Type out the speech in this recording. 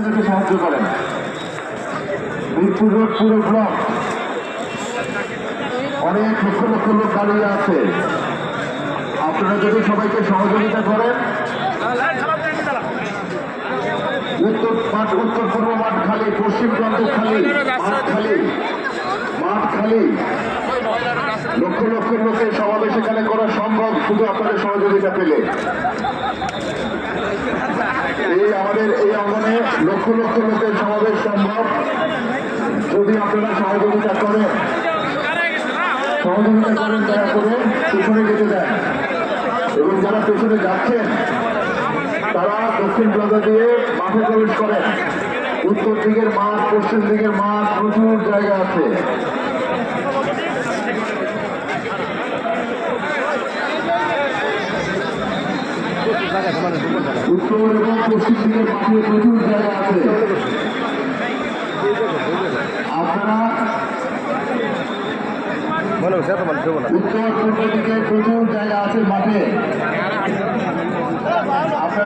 সাহায্য করেন। মিরপুর রোড পুরো ব্লক অনেক লক্ষ লক্ষ লোক দাঁড়িয়ে আছে। আপনারা যদি সবাইকে সহযোগিতা করেন, উত্তর পূর্ব মাঠ খালি, পশ্চিম প্রান্ত খালি, মাঠ খালি, লক্ষ লক্ষ লোকের সমাবেশ এখানে করা সম্ভব শুধু আপনাদের সহযোগিতা পেলে। আমাদের এই অঙ্গনে লক্ষ লক্ষ লোকের সমাবেশ সম্ভব যদি আপনারা সহযোগিতা করেন। দয়া করে পেছনে যেতে দেন, এবং যারা পেছনে যাচ্ছেন তারা দক্ষিণ প্লাজা দিয়ে মাঠে প্রবেশ করেন। উত্তর দিকের মাঠ, পশ্চিম দিকের মাঠ, প্রচুর জায়গা আছে। উত্তর এবং পশ্চিম দিকের মাঠে প্রচুর জায়গা আছে। আপনারা উত্তর পূর্ব দিকে প্রচুর জায়গা আছে মাঠে।